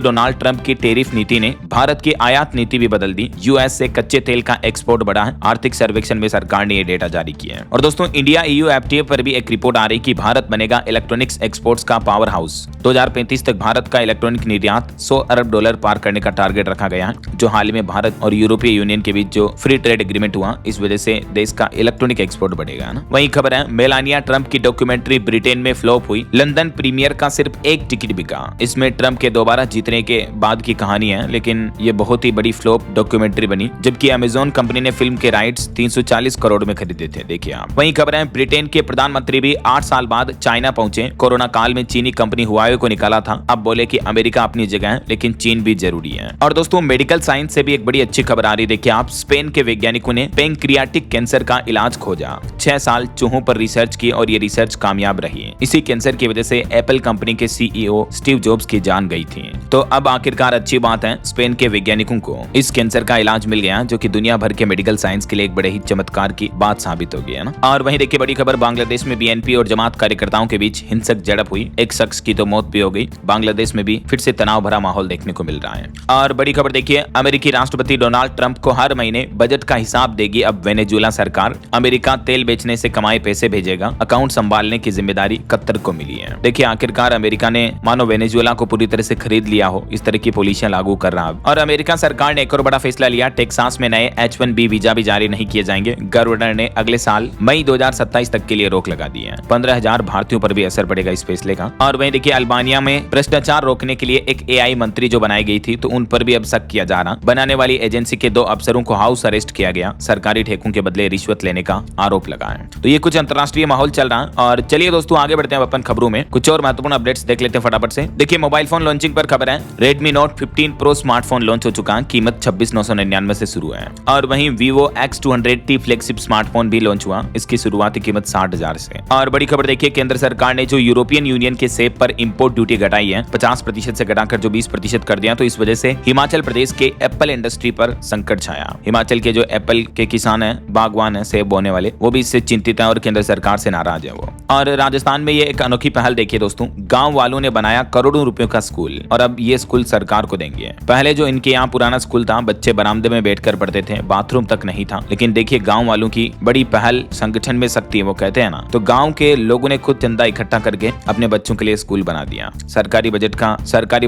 डोनाल्ड ट्रंप की टैरिफ नीति ने भारत की आयात नीति भी बदल दी। यूएस से कच्चे तेल का एक्सपोर्ट बढ़ा है। आर्थिक सर्वेक्षण में सरकार ने ये डेटा जारी किया है। और दोस्तों इंडिया EU FTA पर भी एक रिपोर्ट आ रही कि भारत बनेगा इलेक्ट्रॉनिक्स एक्सपोर्ट्स का पावर हाउस। 2035 तक भारत का इलेक्ट्रॉनिक निर्यात $100 अरब पार करने का टारगेट रखा गया है, जो हाल में भारत और यूरोपीय यूनियन के बीच जो फ्री ट्रेड एग्रीमेंट हुआ, इस वजह से देश का इलेक्ट्रॉनिक एक्सपोर्ट बढ़ेगा ना। वहीं खबर है मेलानिया ट्रंप की डॉक्यूमेंट्री ब्रिटेन में फ्लॉप हुई। लंदन प्रीमियर का सिर्फ एक टिकट बिका। इसमें ट्रंप के दोबारा जीतने के बाद की कहानी है, लेकिन ये बहुत ही बड़ी फ्लॉप डॉक्यूमेंट्री बनी, जबकि अमेजोन कंपनी ने फिल्म के राइट्स 340 करोड़ में खरीदे थे। देखिए आप। वहीं खबर है ब्रिटेन के प्रधानमंत्री भी 8 साल बाद चाइना पहुंचे। कोरोना काल में चीनी कंपनी हुआवे को निकाला था, अब बोले कि अमेरिका अपनी जगह है, लेकिन चीन भी जरूरी है। और दोस्तों मेडिकल साइंस से भी एक बड़ी अच्छी खबर आ रही है। देखिए आप। स्पेन के वैज्ञानिकों ने पैंक्रियाटिक कैंसर का इलाज खोजा। 6 साल चूहों पर रिसर्च की और ये रिसर्च कामयाब रही। इसी कैंसर की वजह से एप्पल कंपनी के CEO स्टीव जॉब्स की जान गई थी। तो अब आखिरकार अच्छी बात है, स्पेन के वैज्ञानिकों को इस कैंसर का इलाज मिल गया, जो कि दुनिया भर के मेडिकल साइंस के लिए एक बड़े ही चमत्कार की बात साबित हो गई है ना। और वहीं देखिए बड़ी खबर, बांग्लादेश में BNP और जमात कार्यकर्ताओं के बीच हिंसक झड़प हुई। एक शख्स की तो मौत भी हो गई। बांग्लादेश में भी फिर से तनाव भरा माहौल देखने को मिल रहा है। और बड़ी खबर देखिए, अमेरिकी राष्ट्रपति डोनाल्ड ट्रंप को हर महीने बजट का हिसाब देगी अब वेनेजुएला सरकार। अमेरिका तेल बेचने से कमाए पैसे भेजेगा। अकाउंट संभालने की जिम्मेदारी कतर को मिली है। देखिए आखिरकार अमेरिका ने मानो वेनेजुएला को पूरी तरह से खरीद लिया हो, इस तरह की पॉलिसियां लागू कर रहा है। और अमेरिका सरकार ने एक और बड़ा फैसला लिया, टेक्सास में नए H-1B वीजा भी जारी नहीं किए जाएंगे। गवर्नर ने अगले साल मई 2027 तक के लिए रोक लगा दी है। 15,000 भारतीयों पर भी असर पड़ेगा इस फैसले का। और वहीं देखिए अल्बानिया में भ्रष्टाचार रोकने के लिए एक AI मंत्री जो बनाई गई थी, तो उन पर भी अब शक किया जा रहा। बनाने वाली एजेंसी के 2 अफसरों को हाउस अरेस्ट किया गया। सरकारी ठेकों के बदले रिश्वत लेने का आरोप लगा है। तो ये कुछ अंतर्राष्ट्रीय माहौल चल रहा है। और चलिए दोस्तों आगे बढ़ते हैं अपन खबरों में। कुछ और महत्वपूर्ण अपडेट्स देख लेते हैं फटाफट से। देखिए मोबाइल फोन लॉन्चिंग पर खबर है, Redmi Note 15 Pro smartphone launch हो चुका है। कीमत 26,999 से शुरू है। और वहीं Vivo X200T फ्लैगशिप स्मार्टफोन भी लॉन्च हुआ। इसकी शुरुआती कीमत 60,000 से। और बड़ी खबर देखिए, केंद्र सरकार ने जो यूरोपियन यूनियन के सेब पर इंपोर्ट ड्यूटी घटाई है, 50% से घटाकर जो 20% कर दिया, तो इस वजह से हिमाचल प्रदेश के एप्पल इंडस्ट्री पर संकट छाया। हिमाचल के जो एप्पल के किसान हैं, बागवान हैं, सेब बोने वाले, वो भी इससे चिंतित है और केंद्र सरकार से नाराज है वो। और राजस्थान में ये एक अनोखी पहल देखिए दोस्तों, गांव वालों ने बनाया करोड़ों रुपयों का स्कूल और अब ये स्कूल सरकार को देंगे। पहले जो इनके यहाँ पुराना स्कूल था, बच्चे बरामदे में बैठकर पढ़ते थे, बाथरूम तक नहीं था। लेकिन देखिए गांव वालों की बड़ी पहल, संगठन में शक्ति है, वो कहते हैं ना। तो गांव के लोगों ने खुद चंदा इकट्ठा करके अपने बच्चों के लिए स्कूल बना दिया। सरकारी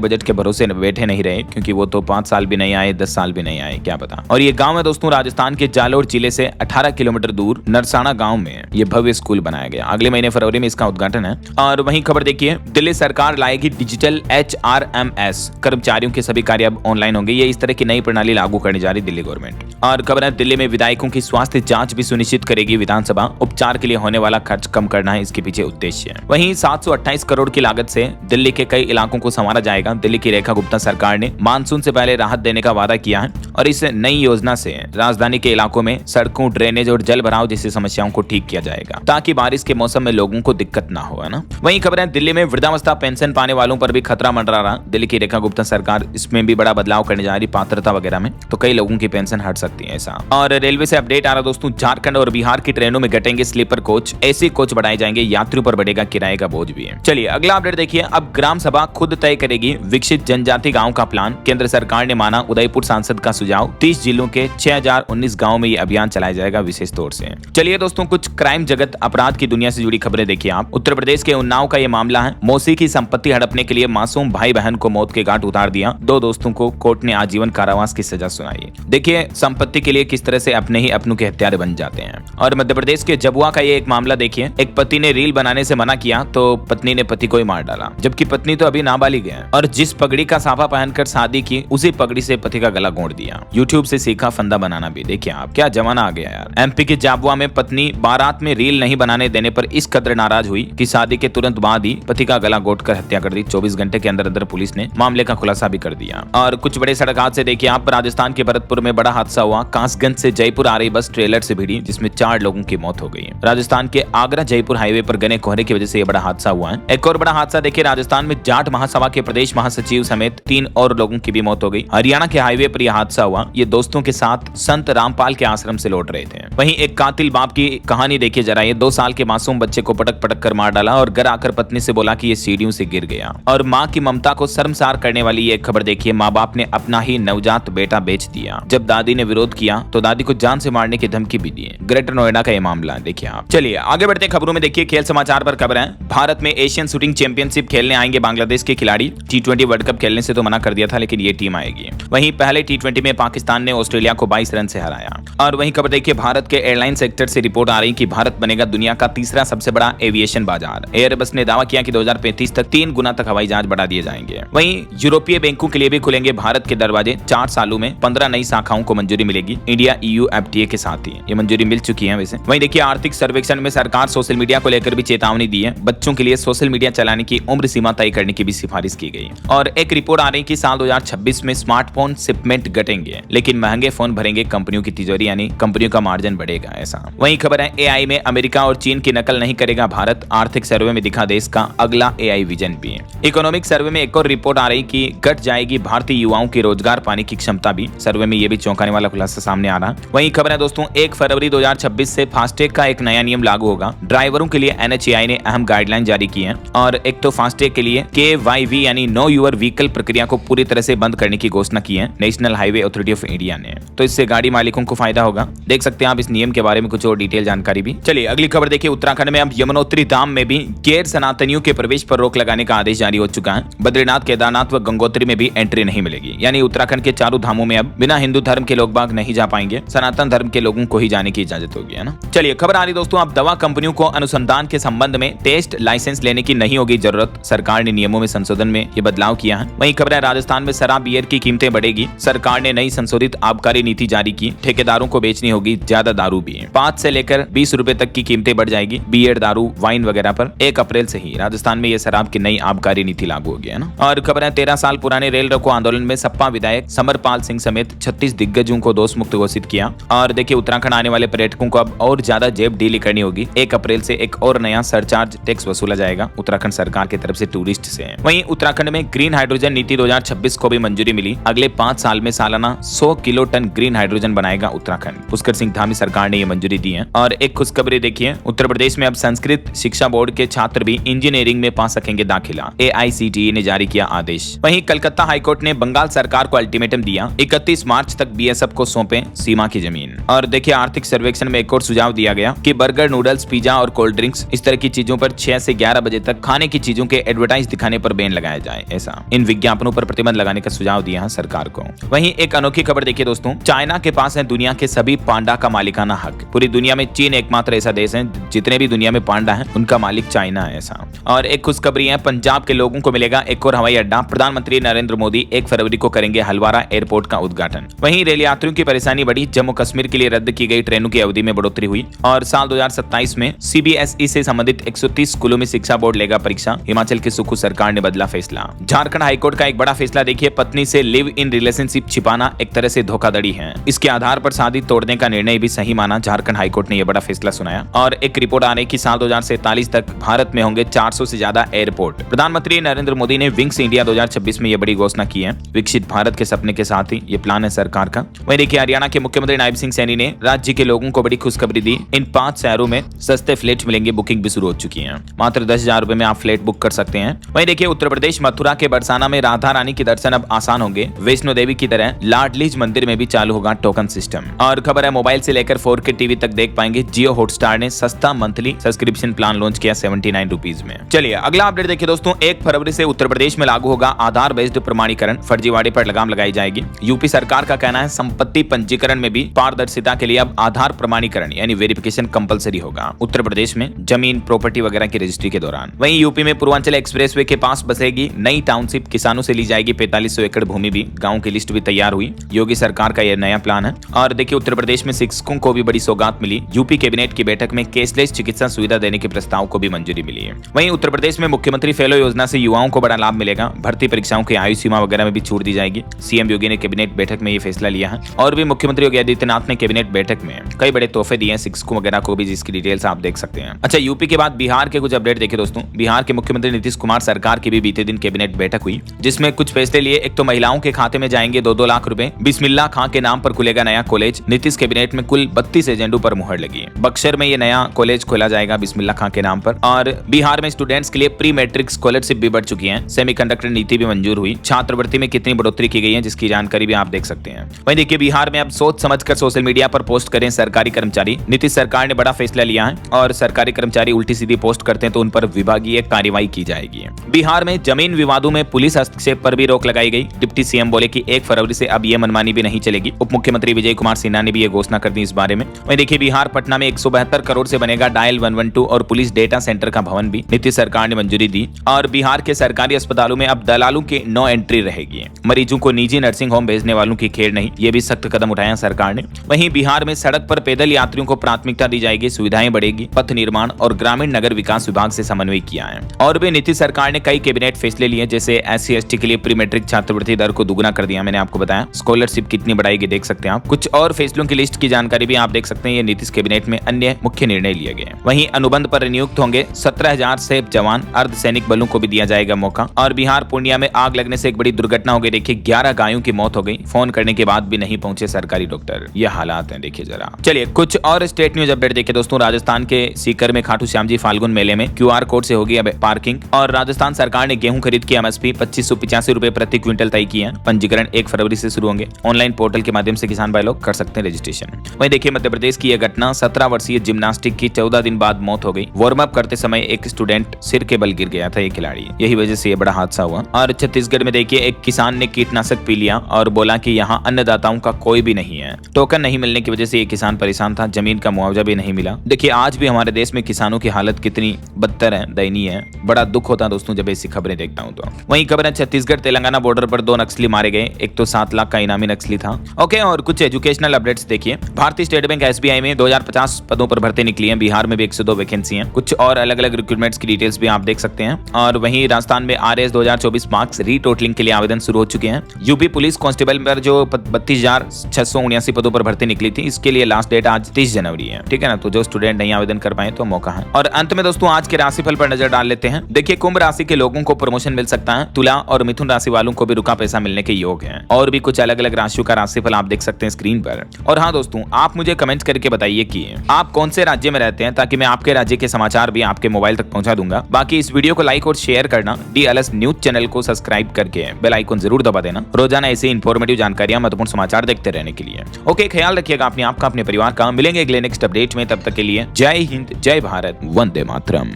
बजट के भरोसे बैठे नहीं रहे, क्योंकि वो तो 5 साल भी नहीं आए, 10 साल भी नहीं आए, क्या पता। और ये गाँव है दोस्तों राजस्थान के जालोर जिले से 18 किलोमीटर दूर नरसाना गाँव में ये भव्य स्कूल बनाया गया। अगले महीने फरवरी में इसका उद्घाटन है। और वहीं खबर देखिए, दिल्ली सरकार लाएगी डिजिटल HRMS। कर्मचारियों के सभी कार्य अब ऑनलाइन होंगे। ये इस तरह की नई प्रणाली लागू करने जा रही दिल्ली गवर्नमेंट। और खबर है दिल्ली में विधायकों की स्वास्थ्य जांच भी सुनिश्चित करेगी विधानसभा। उपचार के लिए होने वाला खर्च कम करना है इसके पीछे उद्देश्य है। वहीं 728 करोड़ की लागत से दिल्ली के कई इलाकों को संवारा जाएगा। दिल्ली की रेखा गुप्ता सरकार ने मानसून से पहले राहत देने का वादा किया है और इस नई योजना से राजधानी के इलाकों में सड़कों, ड्रेनेज और जल भराव जैसी समस्याओं को ठीक किया जाएगा, ताकि बारिश के मौसम में लोगों को दिक्कत ना हो, है ना। वहीं खबर है दिल्ली में वृद्धावस्था पेंशन पाने वालों पर भी खतरा मंडरा रहा। दिल्ली की रेखा गुप्ता सरकार इसमें भी बड़ा बदलाव करने जा रही, पात्रता वगैरह में, तो कई लोगों की पेंशन हट सकती है ऐसा। और रेलवे से अपडेट आ रहा दोस्तों, झारखंड और बिहार की ट्रेनों में घटेंगे स्लीपर कोच। ऐसे कोच बढ़ाए जाएंगे, यात्रियों पर बढ़ेगा किराए का बोझ भी है। चलिए अगला अपडेट देखिए, अब ग्राम सभा खुद तय करेगी विकसित जनजाति गाँव का प्लान। केंद्र सरकार ने माना उदयपुर सांसद का सुझाव। 30 जिलों के 6019 गाँव में ये अभियान चलाया जाएगा विशेष तौर से। चलिए दोस्तों कुछ क्राइम जगत, अपराध की दुनिया से जुड़ी खबरें देखिए आप। उत्तर प्रदेश के उन्नाव का ये मामला है। मौसी की संपत्ति हड़पने के लिए मासूम भाई बहन को मौत के घाट उतार दिया। 2 दोस्तों को कोर्ट ने आजीवन कारावास की सजा सुनाई। देखिए संपत्ति के लिए किस तरह से अपने ही अपनों के हत्यारे बन जाते हैं। और मध्य प्रदेश के जबुआ का ये एक मामला देखिए, एक पति ने रील बनाने से मना किया तो पत्नी ने पति को ही मार डाला, जबकि पत्नी तो अभी नाबालिग है। और जिस पगड़ी का साफा पहनकर शादी की, उसी पगड़ी से पति का गला घोंट दिया। यूट्यूब से सीखा फंदा बनाना भी। देखिए आप, क्या जमाना आ गया यार। MP के जाबुआ में पत्नी बारात में रील नहीं बनाने देने पर इस कदर नाराज हुई कि शादी के तुरंत बाद ही पति का गला घोंटकर हत्या कर दी। 24 घंटे के अंदर अंदर पुलिस ने मामले का खुलासा भी कर दिया। और कुछ बड़े सड़क हादसे देखिए आप। राजस्थान के भरतपुर में में बड़ा हादसा हुआ। कासगंज से जयपुर आ रही बस ट्रेलर से भिड़ी, जिसमें 4 लोगों की मौत हो गई। राजस्थान के आगरा जयपुर हाईवे पर घने कोहरे की वजह से यह बड़ा हादसा हुआ है। एक और बड़ा हादसा देखिए, राजस्थान में जाट महासभा के प्रदेश महासचिव समेत 3 और लोगों की भी मौत हो गई। हरियाणा के हाईवे पर यह हादसा हुआ। ये दोस्तों के साथ संत रामपाल के आश्रम से लौट रहे थे। वहीं एक कातिल बाप की कहानी देखिए जरा। ये 2 साल के मासूम बच्चे को पटक पटक कर मार डाला और घर आकर पत्नी से बोला कि ये सीढ़ियों से गिर गया। और माँ की ममता को शर्मसार करने वाली ये खबर देखिए, माँ बाप ने अपना ही नवजात बेटा बेच दिया। जब दादी ने विरोध किया तो दादी को जान से मारने की धमकी भी दी। ग्रेटर नोएडा का ये मामला देखिए आप। चलिए आगे बढ़ते खबरों में। देखिए खेल समाचार पर खबर है, भारत में एशियन शूटिंग चैंपियनशिप खेलने आएंगे बांग्लादेश के खिलाड़ी। T20 वर्ल्ड कप खेलने से तो मना कर दिया था, लेकिन ये टीम आएगी। वहीं पहले T20 में पाकिस्तान ने ऑस्ट्रेलिया को 22 रन से हराया। और वहीं खबर देखिए, भारत के एयरलाइन सेक्टर से रिपोर्ट आ रही कि भारत बनेगा दुनिया का तीसरा सबसे बड़ा एविएशन बाजार। एयरबस ने दावा किया कि 2035 तक 3 गुना तक हवाई जहाज बढ़ा दिए जाएंगे। वहीं यूरोपीय बैंकों के लिए भी खुलेंगे भारत के दरवाजे। 4 सालों में 15 नई शाखाओं को मंजूरी मिलेगी। इंडिया EU FTA के साथ ही ये मंजूरी मिल चुकी है। वैसे वहीं देखिए, आर्थिक सर्वेक्षण में सरकार सोशल मीडिया को लेकर भी चेतावनी दी है। बच्चों के लिए सोशल मीडिया चलाने की उम्र सीमा तय करने की भी सिफारिश की गई। और एक रिपोर्ट आ रही कि साल 2026 में स्मार्टफोन शिपमेंट घटेंगे, लेकिन महंगे फोन भरेंगे कंपनियों की तिजोरी, यानी कंपनियों का मार्जिन बढ़ेगा। ऐसा वहीं खबर है, AI में अमेरिका और चीन की नकल नहीं करेगा भारत। आर्थिक सर्वे में दिखा देश का अगला AI विजन भी। इकोनॉमिक सर्वे में एक और रिपोर्ट आ रही कि घट जाएगी भारतीय युवाओं की रोजगार पाने की क्षमता भी। सर्वे में ये भी चौंकाने वाला खुलासा सामने आ रहा। वहीं खबर है दोस्तों, 1 फरवरी 2026 से फास्टैग का एक नया नियम लागू होगा। ड्राइवरों के लिए NHAI ने अहम गाइडलाइन जारी की है। और एक तो फास्टैग के लिए KYV यानी नो यूर व्हीकल प्रक्रिया को पूरी तरह से बंद करने की घोषणा की है national highway authority of India ने। तो इससे गाड़ी मालिकों को फायदा होगा। देख सकते हैं आप इस नियम के बारे में कुछ और डिटेल जानकारी भी। चलिए अगली खबर देखिए, उत्तराखंड में अब यमुनोत्री धाम में भी गैर सनातनियों के प्रवेश पर रोक लगाने का आदेश जारी हो चुका है। बद्रीनाथ, केदारनाथ व गंगोत्री में भी एंट्री नहीं मिलेगी। यानी उत्तराखंड के चारों धामों में अब बिना हिंदू धर्म के लोग बाग नहीं जा पाएंगे। सनातन धर्म के लोगों को ही जाने की इजाजत होगी, है ना। चलिए खबर आ रही दोस्तों, अब दवा कंपनियों को अनुसंधान के संबंध में टेस्ट लाइसेंस लेने की नहीं होगी जरूरत। सरकार ने नियमों में संशोधन में ये बदलाव किया है। वहीं खबर है, राजस्थान में शराब बियर की कीमतें बढ़ेगी। सरकार ने नई संशोधित आबकारी नीति जारी की। ठेकेदारों को बेचनी होगी ज्यादा दारू भी। 5 से लेकर 20 रुपए तक की कीमतें बढ़ जाएगी बियर, दारू, वाइन वगैरह पर। 1 अप्रैल से ही राजस्थान में ये शराब की नई आबकारी नीति लागू होगी, है ना। और खबर है, 13 साल पुराने रेल रोको आंदोलन में सपा विधायक समरपाल सिंह समेत 36 दिग्गजों को दोष मुक्त घोषित किया। और देखिए, उत्तराखंड आने वाले पर्यटकों को अब और ज्यादा जेब ढीली करनी होगी। 1 अप्रैल से एक और नया सरचार्ज टैक्स वसूला जाएगा उत्तराखंड सरकार की तरफ से टूरिस्ट से। वहीं उत्तराखंड में ग्रीन हाइड्रोजन नीति 2026 को भी मंजूरी मिली। अगले 5 साल में सालाना 100 किलो टन ग्रीन हाइड्रोजन बनाएगा उत्तराखंड। पुष्कर सिंह धामी सरकार ने ये मंजूरी दी है। और एक खुशखबरी देखिए, उत्तर प्रदेश में अब संस्कृत शिक्षा बोर्ड के छात्र भी इंजीनियरिंग में पा सकेंगे दाखिला। AICTE ने जारी किया आदेश। वहीं कलकत्ता हाईकोर्ट ने बंगाल सरकार को अल्टीमेटम दिया, 31 मार्च तक BSF को सौंपे सीमा की जमीन। और देखिए, आर्थिक सर्वेक्षण में एक और सुझाव दिया गया कि बर्गर, नूडल्स, पिज्जा और कोल्ड ड्रिंक्स इस तरह की चीजों पर 6 से 11 बजे तक खाने की चीजों के एडवर्टाइज दिखाने पर बैन लगाया जाए। ऐसा इन विज्ञापनों पर प्रतिबंध लगाने का सुझाव दिया है सरकार को। वहीं एक अनोखी खबर देखिए दोस्तों, चाइना के पास है दुनिया के सभी पांडा का मालिकाना हक। पूरी दुनिया में चीन एकमात्र ऐसा देश है जितने भी दुनिया में पांडा है उनका मालिक चाइना है। ऐसा और एक खुशखबरी है, पंजाब के लोगों को मिलेगा एक और हवाई अड्डा। प्रधानमंत्री नरेंद्र मोदी 1 फरवरी को करेंगे हलवारा एयरपोर्ट का उद्घाटन। वहीं रेल यात्रियों की परेशानी बढ़ी। जम्मू कश्मीर के लिए रद्द की गई ट्रेनों की अवधि में बढ़ोतरी हुई। और साल 2027 में CBSE से संबंधित 130 स्कूलों में शिक्षा बोर्ड लेगा परीक्षा। हिमाचल की सुखू सरकार ने बदला फैसला। झारखंड हाईकोर्ट का एक बड़ा फैसला देखिए, पत्नी से लिव इन रिलेशनशिप छिपाना एक तरह से धोखाधड़ी है। इसके आधार पर शादी तोड़ने का निर्णय भी सही माना। झारखंड हाईकोर्ट ने यह बड़ा फैसला सुनाया। और एक रिपोर्ट आ रही कि साल 2047 तक भारत में होंगे 400 से ज्यादा एयरपोर्ट। प्रधानमंत्री नरेंद्र मोदी ने विंग्स इंडिया 2026 में यह बड़ी घोषणा की है। विकसित भारत के सपने के साथ ही ये प्लान है सरकार का। वहीं देखिए, हरियाणा के मुख्यमंत्री नायब सिंह सैनी ने राज्य के लोगों को बड़ी खुशखबरी दी। इन 5 शहरों में सस्ते फ्लैट मिलेंगे, बुकिंग भी शुरू हो चुकी है। मात्र 10,000 रुपए में आप फ्लैट बुक कर सकते हैं। वहीं देखिए, उत्तर प्रदेश मथुरा के बरसाना में राधा रानी के दर्शन अब आसान होंगे। वैष्णो देवी की तरह लाडलीज मंदिर में भी चालू होगा टोकन सिस्टम। और खबर है, मोबाइल से लेकर 4K टीवी तक देख पाएंगे। जियो हॉटस्टार ने सस्ता मंथली सब्सक्रिप्शन प्लान लॉन्च किया 79 रुपीज में। चलिए अगला अपडेट देखिए दोस्तों, 1 फरवरी से उत्तर प्रदेश में लागू होगा आधार बेस्ड प्रमाणीकरण। फर्जीवाड़े पर लगाम लगाई जाएगी। यूपी सरकार का कहना है संपत्ति पंजीकरण में भी पारदर्शिता के लिए अब आधार प्रमाणीकरण यानी वेरिफिकेशन कंपलसरी होगा उत्तर प्रदेश में जमीन, प्रॉपर्टी वगैरह की रजिस्ट्री के दौरान। वहीं यूपी में पूर्वांचल एक्सप्रेसवे के पास बसेगी नई टाउनशिप। किसानों से ली जाएगी 4500 एकड़ भूमि भी। गाँव की लिस्ट भी तैयार हुई। योगी सरकार का यह नया प्लान है। और देखिए, उत्तर प्रदेश में शिक्षकों को भी बड़ी सौगात मिली। यूपी कैबिनेट की बैठक में कैशलेस चिकित्सा सुविधा देने के प्रस्ताव को भी मंजूरी मिली है। वहीं उत्तर प्रदेश में मुख्यमंत्री फेलो योजना से युवाओं को बड़ा लाभ मिलेगा। भर्ती परीक्षाओं की आयु सीमा वगैरह में भी छूट दी जाएगी। सीएम योगी ने कैबिनेट बैठक में ये फैसला फैसला लिया है। और भी मुख्यमंत्री योगी आदित्यनाथ ने कैबिनेट बैठक में कई बड़े तोहफे दिए हैं शिक्षकों वगैरह को भी, जिसकी डिटेल्स आप देख सकते हैं। अच्छा, यूपी के बाद बिहार के कुछ अपडेट देखिए दोस्तों। बिहार के मुख्यमंत्री नीतीश कुमार सरकार की भी बीते दिन कैबिनेट बैठक हुई, जिसमें कुछ फैसले लिए। एक तो महिलाओं के खाते में जाएंगे 2-2 लाख रुपए। बिस्मिल्लाह खां के नाम पर खुलेगा नया कॉलेज। नीतीश कैबिनेट में कुल 32 एजेंडों पर मुहर लगी। बक्सर में ये नया कॉलेज खोला जाएगा बिस्मिल्लाह खां के नाम पर। और बिहार में स्टूडेंट्स के लिए प्री मैट्रिक स्कॉलरशिप भी बढ़ चुकी है। सेमीकंडक्टर नीति भी मंजूर हुई। छात्रवृत्ति में कितनी बढ़ोतरी की गई है, जिसकी जानकारी भी आप देख सकते हैं। वहीं देखिए, बिहार में अब सोच समझकर सोशल मीडिया पर पोस्ट करें सरकारी कर्मचारी। नीतीश सरकार ने बड़ा फैसला लिया है और सरकारी कर्मचारी उल्टी सीधी पोस्ट करते हैं तो उन पर विभागीय कार्रवाई की जाएगी। बिहार में जमीन विवादों में पुलिस हस्तक्षेप पर भी रोक लगाई गई। डिप्टी सीएम बोले कि 1 फरवरी से अब यह मनमानी भी नहीं चलेगी। उप मुख्यमंत्री विजय कुमार सिन्हा ने भी यह घोषणा कर दी इस बारे में। वहीं देखिए, बिहार पटना में 172 करोड़ से बनेगा डायल 112 और पुलिस डेटा सेंटर का भवन भी नीतीश सरकार ने मंजूरी दी। और बिहार के सरकारी अस्पतालों में अब दलालों की नो एंट्री रहेगी। मरीजों को निजी नर्सिंग होम भेजने वालों की खेड़ नहीं, ये भी सख्त कदम उठाया सरकार ने। वहीं बिहार में सड़क पर पैदल यात्रियों को प्राथमिकता दी जाएगी, सुविधाएं बढ़ेगी। पथ निर्माण और ग्रामीण नगर विकास विभाग से समन्वय किया है। और भी नीतीश सरकार ने कई कैबिनेट फैसले लिए, जैसे SC/ST के लिए प्री मैट्रिक छात्रवृत्ति दर को दुगुना कर दिया। मैंने आपको बताया स्कॉलरशिप कितनी बढ़ाएगी, देख सकते हैं आप। कुछ और फैसलों की लिस्ट की जानकारी भी आप देख सकते हैं। ये नीतीश कैबिनेट में अन्य मुख्य निर्णय लिए गए। वहीं अनुबंध पर नियुक्त होंगे 17,000 से जवान। अर्धसैनिक बलों को भी दिया जाएगा मौका। और बिहार पूर्णिया में आग लगने से एक बड़ी दुर्घटना हो गई। देखिए, 11 गायों की मौत हो गई। फोन करने के बाद भी नहीं पहुंचे सरकारी डॉक्टर। ये हालात हैं, देखिए जरा। चलिए कुछ और स्टेट न्यूज अपडेट देखिए दोस्तों। राजस्थान के सीकर में खाटू श्याम जी फाल्गुन मेले में QR कोड से होगी अब पार्किंग। और राजस्थान सरकार ने गेहूं खरीद की MSP 2585 रुपए प्रति क्विंटल तय की है। पंजीकरण 1 फरवरी से शुरू होंगे। ऑनलाइन पोर्टल के माध्यम से किसान भाई लोग कर सकते हैं रजिस्ट्रेशन। वहीं देखिए, मध्य प्रदेश की यह घटना 17 वर्षीय जिम्नास्टिक की 14 दिन बाद मौत हो गई। वार्म अप करते समय एक स्टूडेंट सिर के बल गिर गया था, ये खिलाड़ी, यही वजह से ये बड़ा हादसा हुआ। और छत्तीसगढ़ में देखिए, एक किसान ने कीटनाशक पी लिया और बोला कि यहाँ अन्नदाताओं का कोई भी नहीं है। टोकन नहीं मिलने की वजह से ये किसान परेशान था। जमीन का मुआवजा भी नहीं मिला। देखिए, आज भी हमारे देश में किसानों की हालत कितनी बदतर है, दयनीय है। बड़ा दुख होता है दोस्तों जब ऐसी खबरें देखता हूं तो। वहीं खबर है, छत्तीसगढ़ तेलंगाना बॉर्डर पर 2 नक्सली मारे गए। एक तो 7 लाख का इनामी नक्सली था। ओके, और कुछ एजुकेशनल अपडेट्स देखिए। भारतीय स्टेट बैंक SBI में 2050 पदों पर भर्ती निकली है। बिहार में भी 102 वैकेंसी है। कुछ और अलग अलग रिक्रूटमेंट्स की डिटेल्स भी आप देख सकते हैं। और वहीं राजस्थान में RS 2024 मार्क्स रीटोटलिंग के लिए आवेदन शुरू हो चुके हैं। यूपी पुलिस कांस्टेबल पर जो 32,679 पदों पर भर्ती निकली थी, इसके लिए लास्ट डेट आज 30 जनवरी है। ठीक है ना, तो जो स्टूडेंट नहीं आवेदन कर पाए तो मौका है। और अंत में दोस्तों आज के राशिफल पर नजर डाल लेते हैं। देखिए, कुंभ राशि के लोगों को प्रमोशन मिल सकता है। तुला और मिथुन राशि वालों को भी रुका पैसा मिलने के योग है। और भी कुछ अलग अलग राशियों का राशिफल आप देख सकते हैं स्क्रीन पर। और हाँ दोस्तों, आप मुझे कमेंट करके बताइए कि आप कौन से राज्य में रहते हैं, ताकि मैं आपके राज्य के समाचार भी आपके मोबाइल तक पहुंचा दूंगा। बाकी इस वीडियो को लाइक और शेयर करना। DLS न्यूज चैनल को सब्सक्राइब करके बेल आइकन जरूर दबा देना, रोजाना ऐसे इंफॉर्मेटिव जानकारियां, महत्वपूर्ण समाचार देखते रहने के लिए। ओके, ख्याल रखिएगा अपने आप का, अपने परिवार का। मिलेंगे अगले नेक्स्ट अपडेट में, तब तक के लिए जय हिंद, जय भारत, वंदे मातरम।